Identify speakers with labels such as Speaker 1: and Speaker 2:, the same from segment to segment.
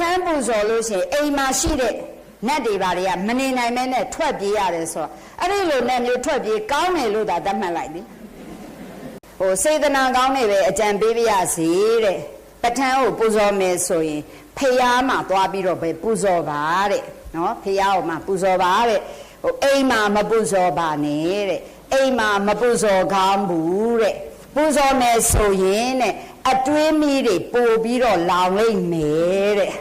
Speaker 1: ထမ်းပူဇော်လို့ရှိရင်အိမ်မှာရှိတဲ့နတ်တွေဘာတွေကမနေနိုင်မဲနဲ့ထွက်ပြေးရတယ်ဆိုတော့အဲ့ဒီလိုနဲ့မျိုးထွက်ပြေးကောင်းတယ်လို့သာသတ်မှတ်လိုက်သည်ဟိုစေတနာကောင်းနေပဲအကြံပေးပြရစီတဲ့ပဋ္ဌာန်းကိုပူဇော်မယ်ဆိုရင်ဖျားမှာသွားပြီးတော့ပဲပူဇော်ပါတဲ့နော်ဖျားကိုမှပူဇော်ပါတဲ့ဟိုအိမ်မှာမပူဇော်ပါနဲ့တဲ့အိမ်မှာမပူဇော်ကောင်းဘူးတဲ့ပူဇော်မယ်ဆိုရင်တဲ့အတွင်းမီးတွေပို့ပြီးတော့လောင်လိုက်မယ်တဲ့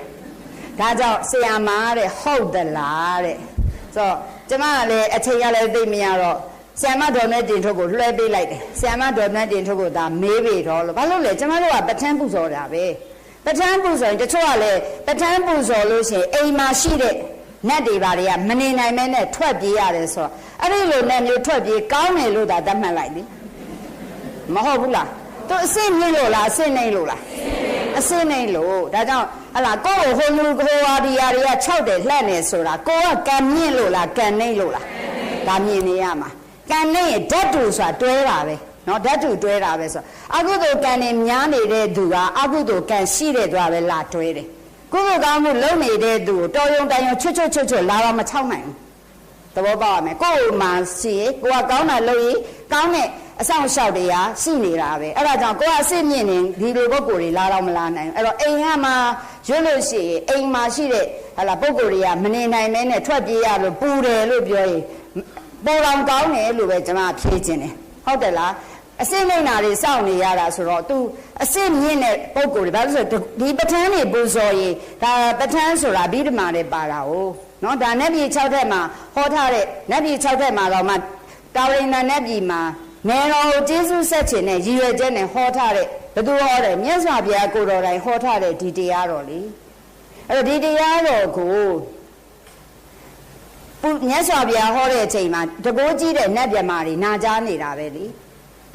Speaker 1: ဒါကြောင့်ဆရာမတဲ့ဟုတ်သလားတဲ့ဆိုတော့ကျမကလည်းအချိန်ကလည်းသိမရတော့ဆရာမတော်နဲ့တင်ထုတ်ကိုလွှဲပေးလိုက်တယ်ဆရာမတော်နဲ့တင်ထုတ်ကိုဒါမေးပေတော့လို့ဘာလို့လဲကျမတို့ကပဋ္ဌာန်းပူဇော်တာပဲပဋ္ဌာန်းပူဇော်ရင်တချို့ကလည်းပဋ္ဌာန်းပူဇော်လို့ရှိရင်အိမ်မှာရှိတဲ့နတ်တွေဘာတွေကမနေနိုင်မဲနဲ့ထွက်ပြေးရတယ်ဆိုတော့အဲ့ဒီလိုနဲ့မျိုးထွက်ပြေးကောင်းတယ်လို့သာသတ်မှတ်လိုက်ပြီမဟုတ်ဘူးလားသူအစစ်မြင့်လို့လားအစစ်နေလို့လားအစစ်နေလို့ဒါကြောင့်ဟလာကိုယ့်ကိုဟိုလူဟိုဝါဒီယာတွေက6တယ်လှက်နေဆိုတာကိုကကံမြင့်လို့လားကံနေလို့လားဒါမြင်နေရမှာကံနေဓာတ်တူဆိုတာတွဲတာပဲနော်ဓာတ်တူတွဲတာပဲဆိုအကုသိုလ်ကံနေများနေတဲ့သူကအကုသိုလ်ကံရှိတဲ့သူကပဲလာတွဲတယ်ကုသိုလ်ကောင်းမှုလုပ်နေတဲ့သူကိုတော်ရုံတန်ရုံချွတ်လာတော့မချောက်နိုင်ဘူးသဘောပေါက်ရမယ်ကိုယ်မှရှိရင်ကိုကကောင်းတာလုပ်ရင်ကောင်းတဲ့အဆောင်လျှောက်တရားရှိနေတာပဲအဲ့ဒါကြောင့်ကိုကအစ်မြင့်နေဒီလိုပုဂ္ဂိုလ်တွေလာတော့မလာနိုင်ဘူးအဲ့တော့အိမ်ကမှရွတ်လို့ရှိရင်အိမ်မှာရှိတဲ့ဟာလာပုဂ္ဂိုလ်တွေကမနေနိုင်မဲနဲ့ထွက်ပြေးရလို့ပူတယ်လို့ပြောရင်ပေါ်တော်ကောင်းတယ်လို့ပဲကျွန်မဖြေခြင်းတယ်ဟုတ်တယ်လားအစစ်နေတာတွေစောင့်နေရတာဆိုတော့ तू အစစ်မြင့်တဲ့ပုဂ္ဂိုလ်တွေဘာလို့ဆိုဒီပဋ္ဌာန်းတွေပူဇော်ရင်ဒါပဋ္ဌာန်းဆိုတာဘိဓမ္မာတွေပါတာ哦နော်ဒါနတ်ပြည်6ထက်မှာဟောထားတဲ့နတ်ပြည်6ထက်မှာတော့မှတာဝရိဏနတ်ပြည်မှာနေတော်ကိုကျေးဇူးဆက်ခြင်းနဲ့ရည်ရွယ်ချက်နဲ့ဟောထားတဲ့ဘယ်သူဟောတယ်မြတ်စွာဘုရားကိုတော်တိုင်ဟောထားတဲ့ဒီတရားတော်လေအဲ့တော့ဒီတရားတော်ကိုမြတ်စွာဘုရားဟောတဲ့အချိန်မှာတကိုးကြီးတဲ့နတ်မြတ်မာတွေနာကြားနေတာပဲလေ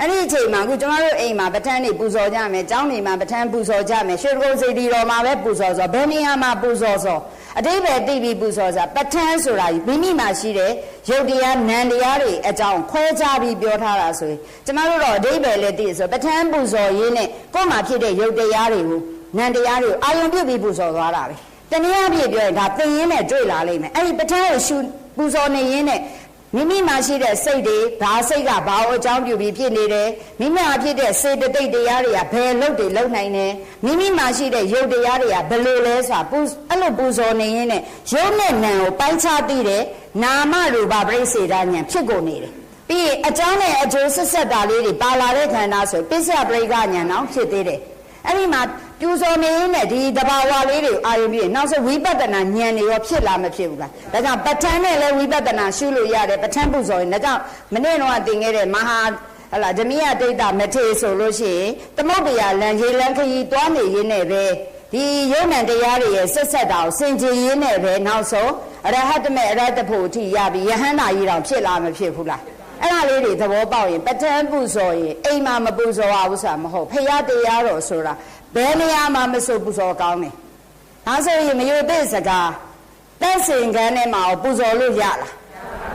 Speaker 1: အဲ့ဒီအချိန်မှာအခုကျမတို့အိမ်မှာပဋ္ဌာန်းတွေပူဇော်ကြမယ်ကျောင်းတွေမှာပဋ္ဌာန်းပူဇော်ကြမယ်ရွှေတကုံစေတီတော်မှာပဲပူဇော်ဆိုဘယ်နေရာမှာပူဇော်ဆိုအတိပ္ပယ်သိပြီးပူဇော်ဆိုတာပဋ္ဌာန်းဆိုတာမိမိမှာရှိတဲ့ရုပ်တရားနံတရားတွေအကြောင်းခွဲခြားပြီးပြောထားတာဆိုရင်ကျမတို့တော့အတိပ္ပယ်လည်းသိဆိုပဋ္ဌာန်းပူဇော်ရင်းနဲ့ကိုယ်မှာဖြစ်တဲ့ရုပ်တရားတွေကိုနံတရားတွေကိုအာယုံပြုပြီးပူဇော်သွားတာပဲတနည်းအားဖြင့်ပြောရင်ဒါသင်ရင်းနဲ့တွေ့လာလိမ့်မယ်အဲ့ဒီပဋ္ဌာန်းကိုရှုပူဇော်နေရင်းနဲ့မိမိမှာရှိတဲ့စိတ်တွေဒါစိတ်ကဘာလို့အကြောင်းပြုပြီးဖြစ်နေတယ်မိမိမှာဖြစ်တဲ့စေတသိက်တရားတွေကဘယ်လုပ်တွေလုပ်နိုင်တယ်မိမိမှာရှိတဲ့ရုပ်တရားတွေကဘယ်လိုလဲဆိုတာအဲ့လိုပူဇော်နေရင်းနဲ့ရုပ်နဲ့နာမ်ကိုပိုင်းခြားသိတယ်နာမရူပပရိစ္ဆေဒဉာဏ်ဖြစ်ကုန်နေတယ်ပြီးရင်အကြောင်းနဲ့အကျိုးဆက်ဆက်တာလေးတွေပါလာတဲ့ခန္ဓာဆိုပစ္စယပရိက္ခဉာဏ်အောင်ဖြစ်သေးတယ်အဲ့ဒီမှာပြူစော်နေနဲ့ဒီတဘာဝလေးတွေအာရုံပြီးနောက်ဆုံးဝိပဿနာဉာဏ်တွေရောဖြစ်လာမဖြစ်ဘူးလားဒါကြောင့်ပဋ္ဌာန်းနဲ့လည်းဝိပဿနာရှုလို့ရတယ်ပဋ္ဌာန်းပူဇော်ရင်ဒါကြောင့်မနေ့တော့သင်ခဲ့တဲ့မဟာဟလာဓမိယဒိဋ္ဌမထေဆိုလို့ရှိရင်သမုဒ္ဒရာလံရေလံခရီးသွားနေရင်းနဲ့ပဲဒီယုံ nant တရားတွေရဲ့ဆက်ဆက်တာကိုစင်ကြယ်ရင်းနဲ့ပဲနောက်ဆုံးအရဟတမေအရဟတဖို့အထိရပြီးယဟန္တာကြီးတောင်ဖြစ်လာမဖြစ်ဘူးလားအဲ့ဒါလေးတွေသဘောပေါက်ရင်ပဋ္ဌာန်းပူဇော်ရင်အိမ်မှာမပူဇော်ရဘူးဆိုတာမဟုတ်ဖရာတရားတော်ဆိုတာဘယ်နေရာမှာမဆိုပူဇော်ကောင်းတယ်။ဒါဆိုရင်မယုတ်တဲ့စကားတက်စင်ကန်းထဲမှာပူဇော်လို့ရလား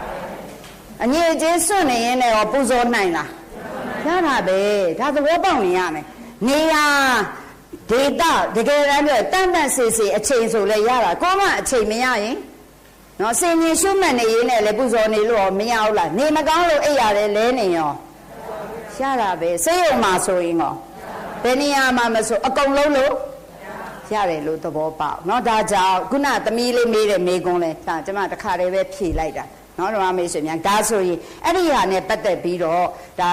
Speaker 1: ။အငြိအကျေးစွန့်နေရင်လည်းပူဇော်နိုင်လား။ရတာပဲဒါသဘောပေါက်နေရမယ်။နေရာဒေတာတကယ်တမ်းပြောတန်တန်စေစေအချိန်ဆိုလဲရတာကိုမှအချိန်မရရင်နော်စင်ရင်ရှုမှတ်နေရင်လည်းပူဇော်နေလို့မရဘူးလား။နေမကောင်းလို့အိပ်ရတယ်လဲနေရောရတာပဲစိတ်ယုံမှာဆိုရင်ရောဘယ်နေရာမှာမဆိုအကုန်လုံးလို့ရတယ်လို့သဘောပေါက်เนาะဒါကြောင့်ခုနသမီးလေးမေးတဲ့မေးခွန်းလဲဒါကျမတခါတည်းပဲဖြေလိုက်တာเนาะဓမ္မမေးဆိုမြန်ဒါဆိုရင်အဲ့ဒီဟာနဲ့ပတ်သက်ပြီးတော့ဒါ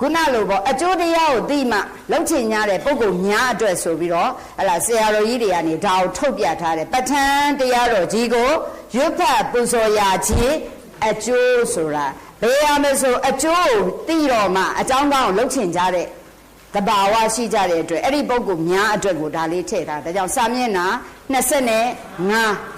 Speaker 1: ခုနလိုပေါ့အကျိုးတရားကိုသိမှလုံးချင်ကြတဲ့ပုဂ္ဂိုလ်များအတွက်ဆိုပြီးတော့ဟလာဆရာတော်ကြီးတွေကနေဒါကိုထုတ်ပြထားတယ်ပဋ္ဌာန်းတရားတော်ကြီးကိုရွတ်ဖတ်ပူဇော်ရာခြင်းအကျိုးဆိုတာဘယ်ရမဆိုအကျိုးသိတော့မှအကြောင်းကောင်းလုံးချင်ကြတဲ့တဘာဝရှိကြတဲ့အတွက်အဲ့ဒီပုဂ္ဂိုလ်များအတွက်ကိုဒါလေးထည့်ထားဒါကြောင့်စာမျက်နှာ25